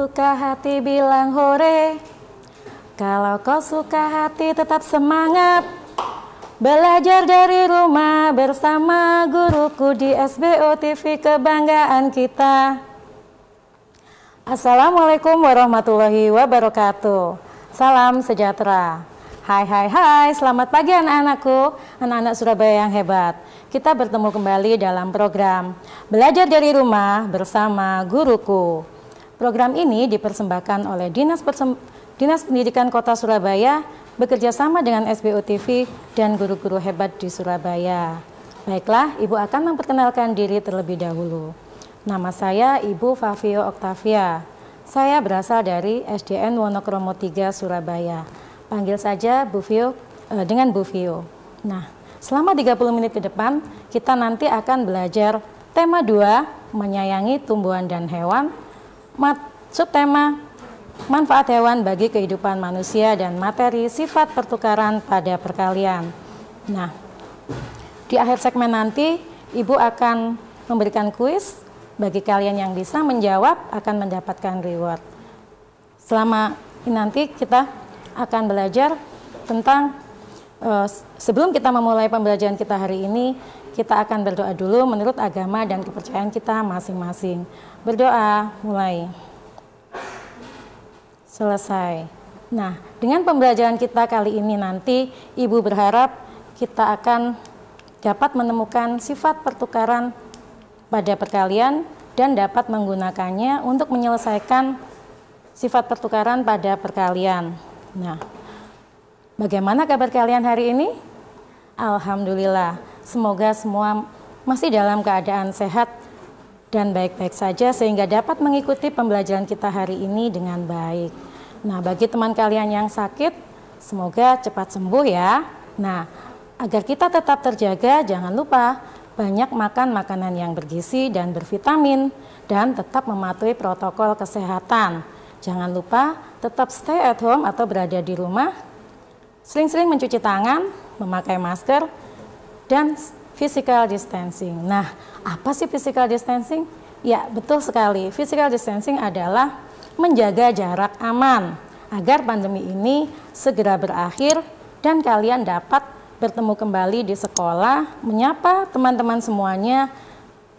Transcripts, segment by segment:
suka hati bilang hore. Kalau kau suka hati tetap semangat. Belajar dari rumah bersama guruku di SBO TV, kebanggaan kita. Assalamualaikum warahmatullahi wabarakatuh. Salam sejahtera. Hai, selamat pagi anak-anakku, anak-anak Surabaya yang hebat. Kita bertemu kembali dalam program Belajar dari Rumah bersama Guruku. Program ini dipersembahkan oleh Dinas Pendidikan Kota Surabaya bekerja sama dengan SBO TV dan guru-guru hebat di Surabaya. Baiklah, Ibu akan memperkenalkan diri terlebih dahulu. Nama saya Ibu Fafio Oktavia. Saya berasal dari SDN Wonokromo 3 Surabaya. Panggil saja Bu Fio dengan Bu Fio. Nah, selama 30 menit ke depan kita nanti akan belajar tema 2, menyayangi tumbuhan dan hewan, subtema manfaat hewan bagi kehidupan manusia, dan materi sifat pertukaran pada perkalian. Nah, di akhir segmen nanti Ibu akan memberikan kuis. Bagi kalian yang bisa menjawab akan mendapatkan reward. Selama ini nanti kita akan belajar tentang sebelum kita memulai pembelajaran kita hari ini, kita akan berdoa dulu menurut agama dan kepercayaan kita masing-masing. Berdoa, mulai. Selesai. Nah, dengan pembelajaran kita kali ini nanti, Ibu berharap kita akan dapat menemukan sifat pertukaran pada perkalian dan dapat menggunakannya untuk menyelesaikan sifat pertukaran pada perkalian. Nah, bagaimana kabar kalian hari ini? Alhamdulillah, semoga semua masih dalam keadaan sehat dan baik-baik saja sehingga dapat mengikuti pembelajaran kita hari ini dengan baik. Nah, bagi teman kalian yang sakit, semoga cepat sembuh ya. Nah, agar kita tetap terjaga, jangan lupa banyak makan makanan yang bergizi dan bervitamin dan tetap mematuhi protokol kesehatan. Jangan lupa tetap stay at home atau berada di rumah, sering-sering mencuci tangan, memakai masker, dan physical distancing. Nah, apa sih physical distancing? Ya, betul sekali. Physical distancing adalah menjaga jarak aman agar pandemi ini segera berakhir dan kalian dapat bertemu kembali di sekolah, menyapa teman-teman semuanya,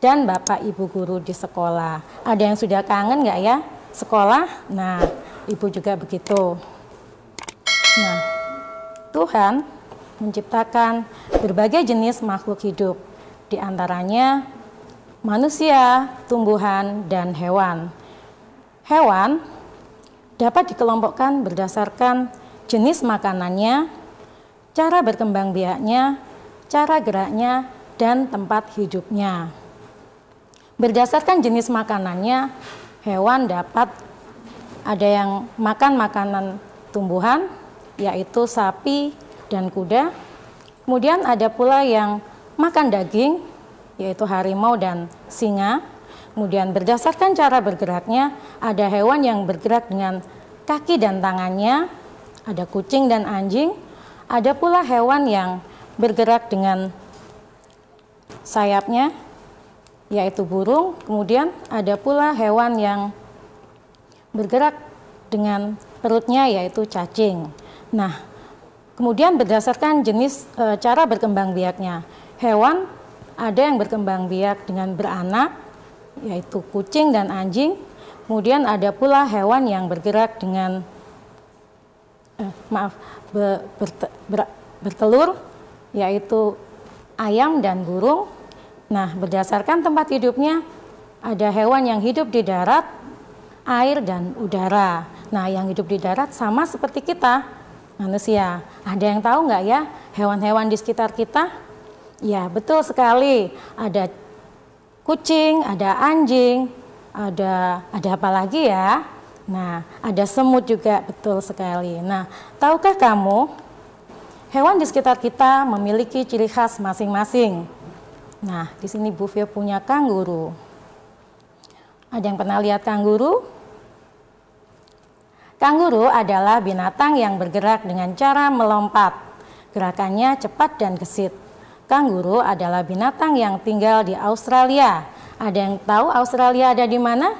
dan Bapak Ibu guru di sekolah. Ada yang sudah kangen nggak ya sekolah? Nah, Ibu juga begitu. Nah, Tuhan menciptakan berbagai jenis makhluk hidup, di antaranya manusia, tumbuhan, dan hewan. Hewan dapat dikelompokkan berdasarkan jenis makanannya, cara berkembang biaknya, cara geraknya, dan tempat hidupnya. Berdasarkan jenis makanannya, hewan dapat ada yang makan makanan tumbuhan, yaitu sapi dan kuda. Kemudian ada pula yang makan daging, yaitu harimau dan singa. Kemudian berdasarkan cara bergeraknya, ada hewan yang bergerak dengan kaki dan tangannya, ada kucing dan anjing. Ada pula hewan yang bergerak dengan sayapnya, yaitu burung. Kemudian ada pula hewan yang bergerak dengan perutnya, yaitu cacing. Nah, kemudian berdasarkan jenis cara berkembang biaknya, hewan ada yang berkembang biak dengan beranak, yaitu kucing dan anjing. Kemudian ada pula hewan yang bergerak dengan bertelur, yaitu ayam dan burung. Nah, berdasarkan tempat hidupnya, ada hewan yang hidup di darat, air, dan udara. Nah, yang hidup di darat sama seperti kita, manusia. Ada yang tahu nggak ya hewan-hewan di sekitar kita? Ya, betul sekali. Ada kucing, ada anjing, ada apa lagi ya? Nah, ada semut juga, betul sekali. Nah, tahukah kamu hewan di sekitar kita memiliki ciri khas masing-masing? Nah, di sini Bu Fio punya kanguru. Ada yang pernah lihat kanguru? Kanguru adalah binatang yang bergerak dengan cara melompat. Gerakannya cepat dan gesit. Kanguru adalah binatang yang tinggal di Australia. Ada yang tahu Australia ada di mana?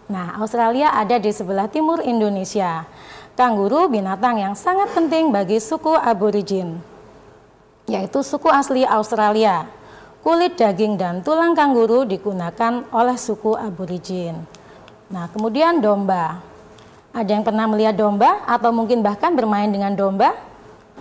Nah, Australia ada di sebelah timur Indonesia. Kanguru binatang yang sangat penting bagi suku aborigin, yaitu suku asli Australia. Kulit, daging, dan tulang kanguru digunakan oleh suku aborigin. Nah, kemudian domba. Ada yang pernah melihat domba atau mungkin bahkan bermain dengan domba?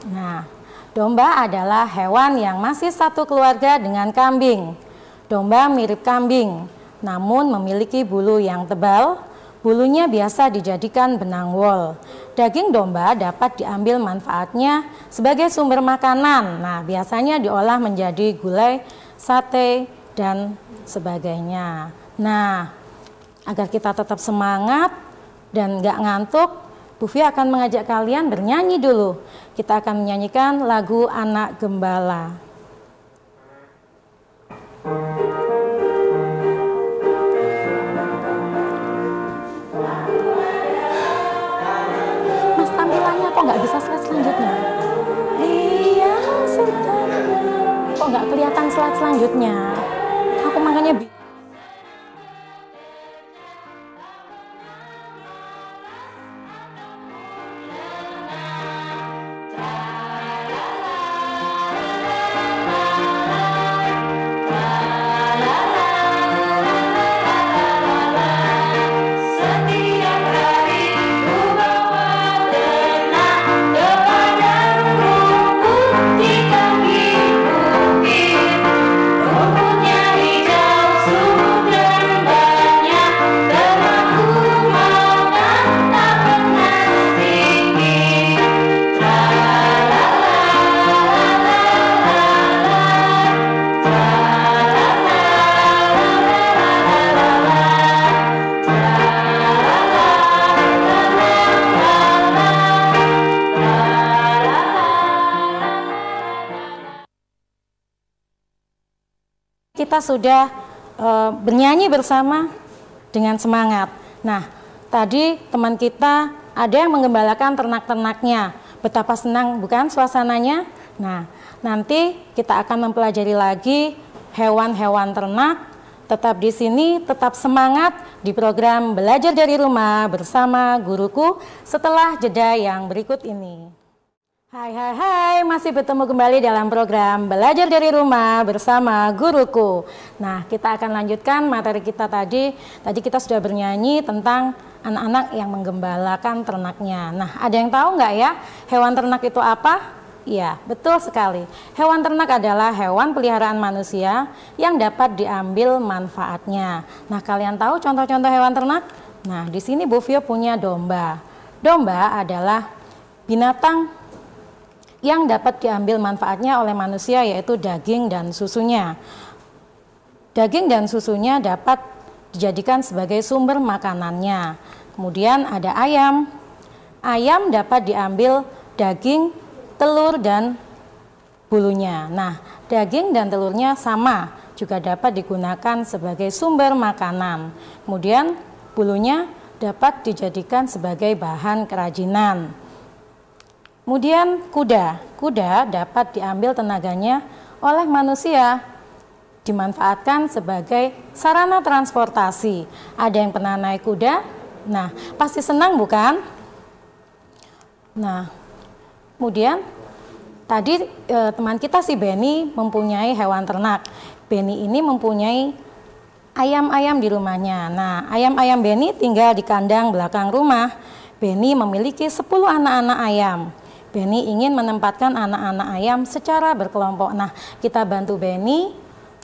Nah, domba adalah hewan yang masih satu keluarga dengan kambing. Domba mirip kambing, namun memiliki bulu yang tebal. Bulunya biasa dijadikan benang wol. Daging domba dapat diambil manfaatnya sebagai sumber makanan. Nah, biasanya diolah menjadi gulai, sate, dan sebagainya. Nah, agar kita tetap semangat dan nggak ngantuk, Bu Fia akan mengajak kalian bernyanyi dulu. Kita akan menyanyikan lagu Anak Gembala. Mas, tampilannya kok nggak bisa slide selanjutnya? Iya, kok nggak kelihatan slide selanjutnya? Aku makanya kita sudah bernyanyi bersama dengan semangat. Nah, tadi teman kita ada yang menggembalakan ternak-ternaknya. Betapa senang bukan suasananya? Nah, nanti kita akan mempelajari lagi hewan-hewan ternak. Tetap di sini, tetap semangat di program Belajar dari Rumah bersama guruku setelah jeda yang berikut ini. Hai, masih bertemu kembali dalam program Belajar dari Rumah bersama guruku. Nah, kita akan lanjutkan materi kita tadi. Tadi kita sudah bernyanyi tentang anak-anak yang menggembalakan ternaknya. Nah, ada yang tahu nggak ya hewan ternak itu apa? Iya, betul sekali. Hewan ternak adalah hewan peliharaan manusia yang dapat diambil manfaatnya. Nah, kalian tahu contoh-contoh hewan ternak? Nah, di sini Bu Fia punya domba. Domba adalah binatang yang dapat diambil manfaatnya oleh manusia, yaitu daging dan susunya. Daging dan susunya dapat dijadikan sebagai sumber makanannya. Kemudian ada ayam. Ayam dapat diambil daging, telur, dan bulunya. Nah, daging dan telurnya sama, juga dapat digunakan sebagai sumber makanan. Kemudian bulunya dapat dijadikan sebagai bahan kerajinan. Kemudian kuda dapat diambil tenaganya oleh manusia, dimanfaatkan sebagai sarana transportasi. Ada yang pernah naik kuda? Nah, pasti senang bukan? Nah, kemudian tadi teman kita si Benny mempunyai hewan ternak. Benny ini mempunyai ayam-ayam di rumahnya. Nah, ayam-ayam Benny tinggal di kandang belakang rumah. Benny memiliki 10 anak-anak ayam. Benny ingin menempatkan anak-anak ayam secara berkelompok. Nah, kita bantu Benny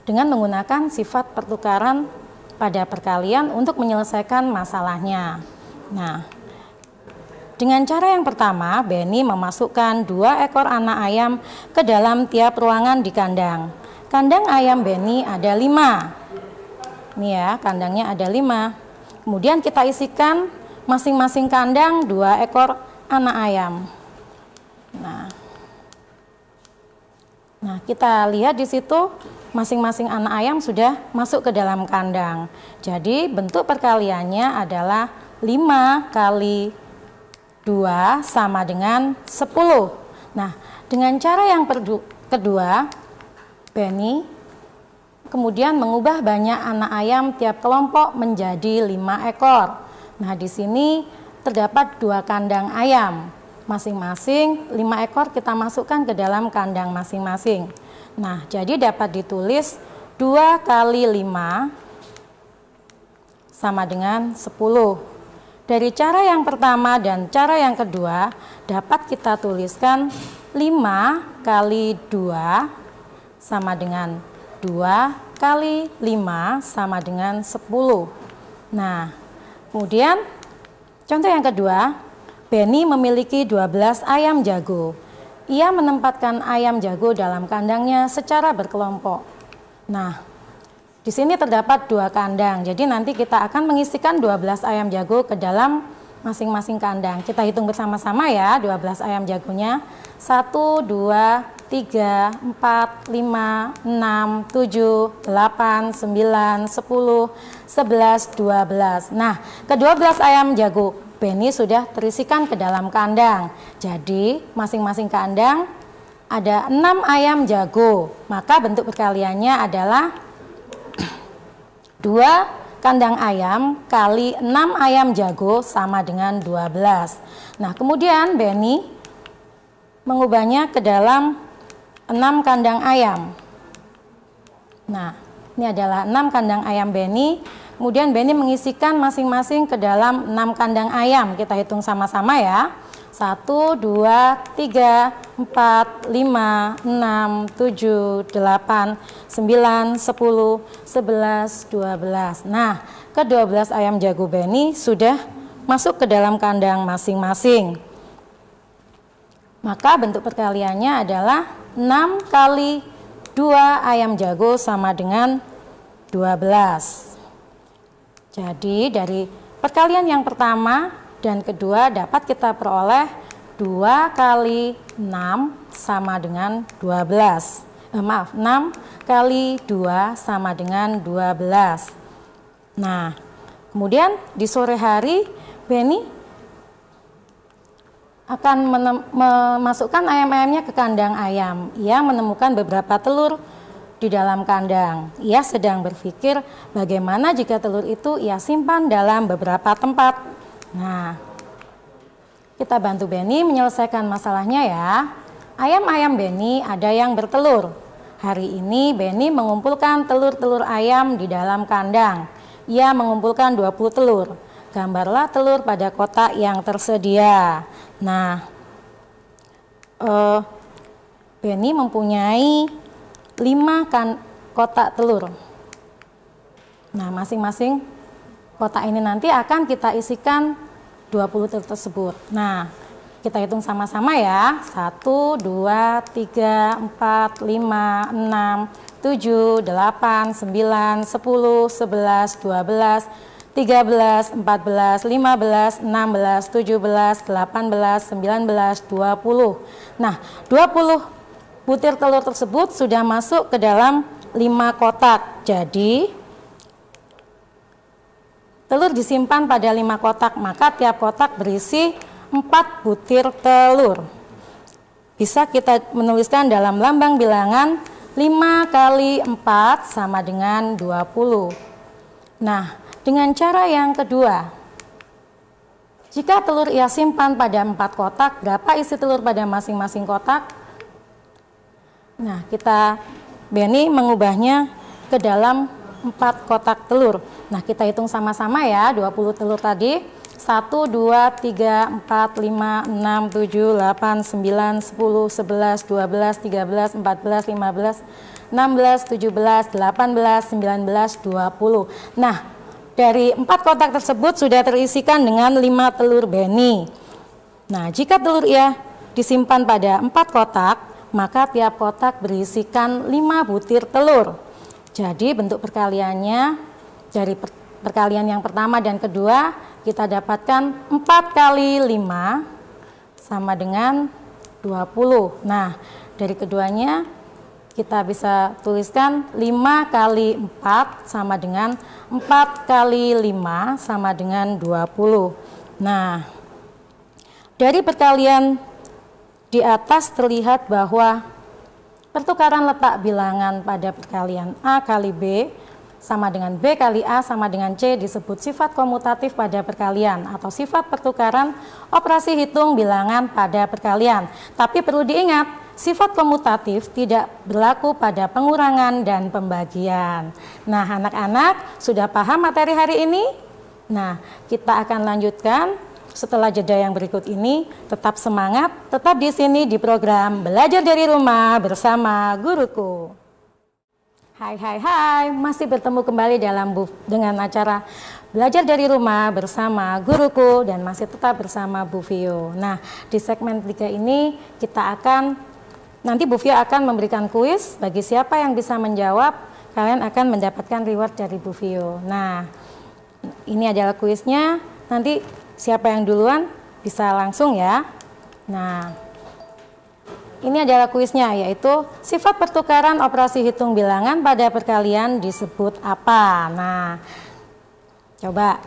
dengan menggunakan sifat pertukaran pada perkalian untuk menyelesaikan masalahnya. Nah, dengan cara yang pertama, Benny memasukkan 2 ekor anak ayam ke dalam tiap ruangan di kandang. Kandang ayam Benny ada 5. Nih ya, kandangnya ada 5. Kemudian kita isikan masing-masing kandang 2 ekor anak ayam. Nah, kita lihat di situ masing-masing anak ayam sudah masuk ke dalam kandang. Jadi bentuk perkaliannya adalah 5 kali 2 sama dengan 10. Nah, dengan cara yang kedua, Benny kemudian mengubah banyak anak ayam tiap kelompok menjadi 5 ekor. Nah, di sini terdapat 2 kandang ayam. Masing-masing 5 ekor kita masukkan ke dalam kandang masing-masing. Nah, jadi dapat ditulis 2 kali 5 sama dengan 10. Dari cara yang pertama dan cara yang kedua dapat kita tuliskan 5 kali 2 sama dengan 2 kali 5 sama dengan 10. Nah, kemudian contoh yang kedua, Benny memiliki 12 ayam jago. Ia menempatkan ayam jago dalam kandangnya secara berkelompok. Nah, di sini terdapat 2 kandang. Jadi nanti kita akan mengisikan 12 ayam jago ke dalam masing-masing kandang. Kita hitung bersama-sama ya, 12 ayam jagonya. 1, 2, 3, 4, 5, 6, 7, 8, 9, 10, 11, 12. Nah, ke-12 ayam jago Benny sudah terisikan ke dalam kandang. Jadi, masing-masing kandang ada 6 ayam jago. Maka bentuk perkaliannya adalah 2 kandang ayam kali 6 ayam jago sama dengan 12. Nah, kemudian Benny mengubahnya ke dalam 6 kandang ayam. Nah, ini adalah 6 kandang ayam Benny. Kemudian Benny mengisikan masing-masing ke dalam 6 kandang ayam. Kita hitung sama-sama ya. 1, 2, 3, 4, 5, 6, 7, 8, 9, 10, 11, 12. Nah, ke-12 ayam jago Benny sudah masuk ke dalam kandang masing-masing. Maka bentuk perkaliannya adalah 6 kali 2 ayam jago sama dengan 12. Jadi dari perkalian yang pertama dan kedua dapat kita peroleh 2 kali 6 sama dengan 12. 6 kali 2 sama dengan 12. Nah, kemudian di sore hari Benny akan memasukkan ayam-ayamnya ke kandang ayam. Ia menemukan beberapa telur di dalam kandang. Ia sedang berpikir bagaimana jika telur itu ia simpan dalam beberapa tempat. Nah, kita bantu Benny menyelesaikan masalahnya ya. Ayam-ayam Benny ada yang bertelur. Hari ini Benny mengumpulkan telur-telur ayam di dalam kandang. Ia mengumpulkan 20 telur. Gambarlah telur pada kotak yang tersedia. Nah, Benny mempunyai 5 kotak telur. Nah, masing-masing kotak ini nanti akan kita isikan 20 telur tersebut. Nah, kita hitung sama-sama ya. 1, 2, 3, 4, 5, 6, 7, 8, 9, 10, 11, 12, 13, 14, 15, 16, 17, 18, 19, 20. Nah, 20 butir telur tersebut sudah masuk ke dalam 5 kotak. Jadi, telur disimpan pada 5 kotak, maka tiap kotak berisi 4 butir telur. Bisa kita menuliskan dalam lambang bilangan 5 kali 4 sama dengan 20. Nah, dengan cara yang kedua, jika telur ia simpan pada 4 kotak, berapa isi telur pada masing-masing kotak? Nah, Benny mengubahnya ke dalam 4 kotak telur. Nah, kita hitung sama-sama ya, 20 telur tadi. 1, 2, 3, 4, 5, 6, 7, 8, 9, 10, 11, 12, 13, 14, 15, 16, 17, 18, 19, 20. Nah, dari 4 kotak tersebut sudah terisikan dengan 5 telur Benny. Nah, jika telur ia disimpan pada 4 kotak, maka tiap kotak berisikan 5 butir telur. Jadi bentuk perkaliannya dari perkalian yang pertama dan kedua kita dapatkan 4 kali 5 sama dengan 20. Nah, dari keduanya kita bisa tuliskan 5 kali 4 sama dengan 4 kali 5 sama dengan 20. Nah, dari perkalian di atas terlihat bahwa pertukaran letak bilangan pada perkalian A kali B sama dengan B kali A sama dengan C disebut sifat komutatif pada perkalian atau sifat pertukaran operasi hitung bilangan pada perkalian. Tapi perlu diingat, sifat komutatif tidak berlaku pada pengurangan dan pembagian. Nah, anak-anak sudah paham materi hari ini? Nah, kita akan lanjutkan setelah jeda yang berikut ini. Tetap semangat, tetap di sini di program Belajar dari Rumah bersama Guruku. Hai, masih bertemu kembali dengan acara Belajar dari Rumah bersama Guruku dan masih tetap bersama Bu Vio. Nah, di segmen 3 ini nanti Bu Vio akan memberikan kuis. Bagi siapa yang bisa menjawab, kalian akan mendapatkan reward dari Bu Vio. Nah, ini adalah kuisnya. Nanti siapa yang duluan bisa langsung ya. Nah, ini adalah kuisnya, yaitu sifat pertukaran operasi hitung bilangan pada perkalian disebut apa. Nah, coba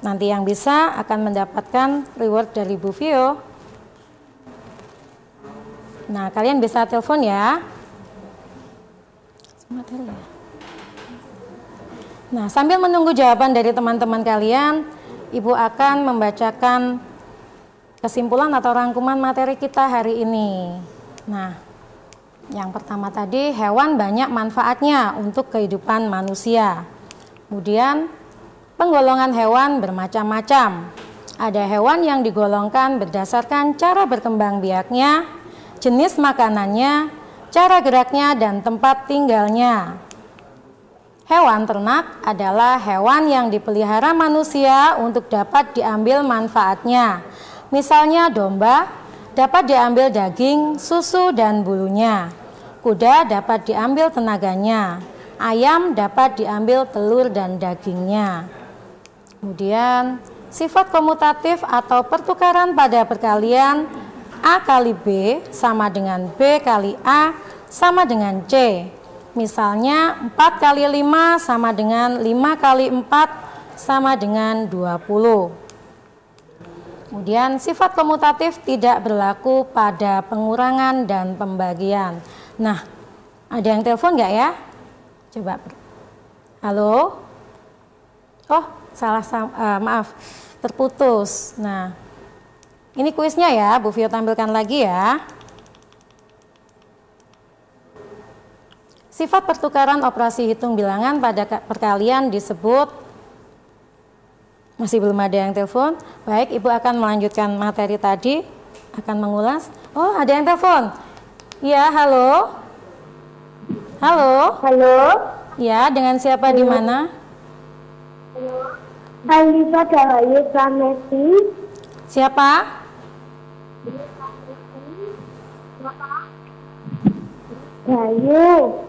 nanti yang bisa akan mendapatkan reward dari Bu Vio. Nah, kalian bisa telepon ya. Nah, sambil menunggu jawaban dari teman-teman kalian, Ibu akan membacakan kesimpulan atau rangkuman materi kita hari ini. Nah, yang pertama tadi, hewan banyak manfaatnya untuk kehidupan manusia. Kemudian, penggolongan hewan bermacam-macam. Ada hewan yang digolongkan berdasarkan cara berkembang biaknya, jenis makanannya, cara geraknya, dan tempat tinggalnya. Hewan ternak adalah hewan yang dipelihara manusia untuk dapat diambil manfaatnya. Misalnya domba dapat diambil daging, susu, dan bulunya. Kuda dapat diambil tenaganya. Ayam dapat diambil telur dan dagingnya. Kemudian sifat komutatif atau pertukaran pada perkalian A kali B sama dengan B kali A sama dengan C. Misalnya 4 kali 5 sama dengan 5 kali 4 sama dengan 20. Kemudian sifat komutatif tidak berlaku pada pengurangan dan pembagian. Nah, ada yang telepon nggak ya? Coba. Halo? Oh, maaf, terputus. Nah, ini kuisnya ya, Bu Vio tampilkan lagi ya. Sifat pertukaran operasi hitung bilangan pada perkalian disebut, masih belum ada yang telepon. Baik, Ibu akan melanjutkan materi tadi, akan mengulas. Oh, ada yang telepon. Ya, halo. Halo. Halo. Ya, dengan siapa di mana? Alisa Dahayu Pramesti. Siapa? Dayu.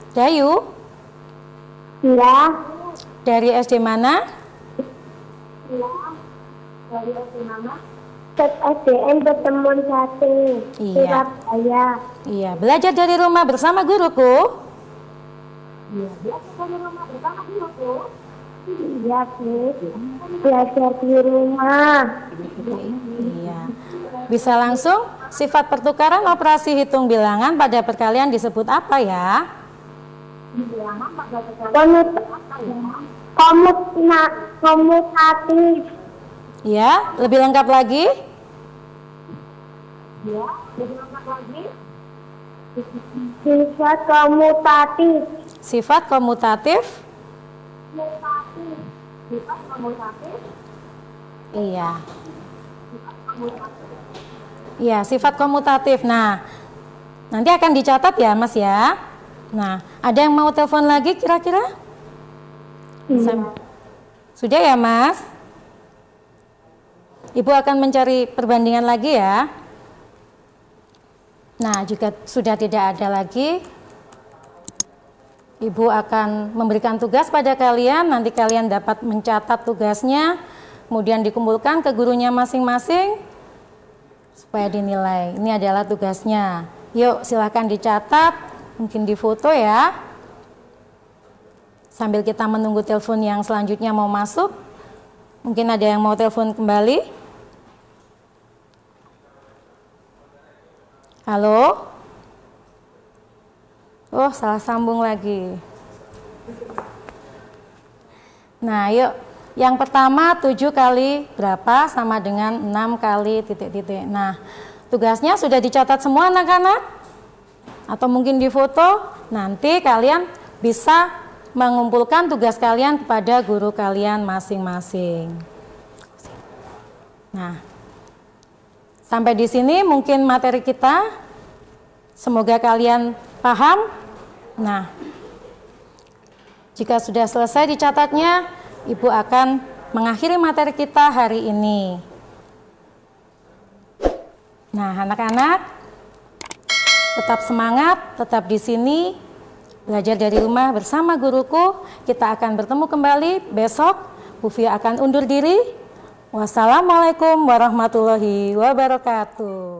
Dayu? Ya. Dari SD mana? Dari SD mana? SDN Pertemuan 1. Iya. Surabaya. Iya, belajar dari rumah bersama guruku. Iya, belajar dari rumah bersama guruku. Iya, belajar di rumah. Iya. Bisa langsung, sifat pertukaran operasi hitung bilangan pada perkalian disebut apa ya? Komutatif. Ya, lebih lengkap lagi? Ya, lebih lengkap lagi. Sifat komutatif. Sifat komutatif? Sifat komutatif. Iya. Iya, sifat komutatif. Nah, nanti akan dicatat ya, Mas ya. Nah, ada yang mau telepon lagi kira-kira? Iya. Sudah ya, Mas? Ibu akan mencari perbandingan lagi ya. Nah, jika sudah tidak ada lagi, Ibu akan memberikan tugas pada kalian. Nanti kalian dapat mencatat tugasnya, kemudian dikumpulkan ke gurunya masing-masing supaya dinilai. Ini adalah tugasnya. Yuk, silahkan dicatat, mungkin difoto ya. Sambil kita menunggu telepon yang selanjutnya mau masuk. Mungkin ada yang mau telepon kembali. Halo? Oh, salah sambung lagi. Nah, yuk. Yang pertama 7 kali berapa sama dengan 6 kali titik-titik. Nah, tugasnya sudah dicatat semua anak-anak? Atau mungkin di foto? Nanti kalian bisa mengumpulkan tugas kalian kepada guru kalian masing-masing. Nah, sampai di sini mungkin materi kita. Semoga kalian paham. Nah, jika sudah selesai dicatatnya, Ibu akan mengakhiri materi kita hari ini. Nah, anak-anak, tetap semangat, tetap di sini, belajar dari rumah bersama guruku. Kita akan bertemu kembali besok. Bu Fia akan undur diri. Wassalamualaikum warahmatullahi wabarakatuh.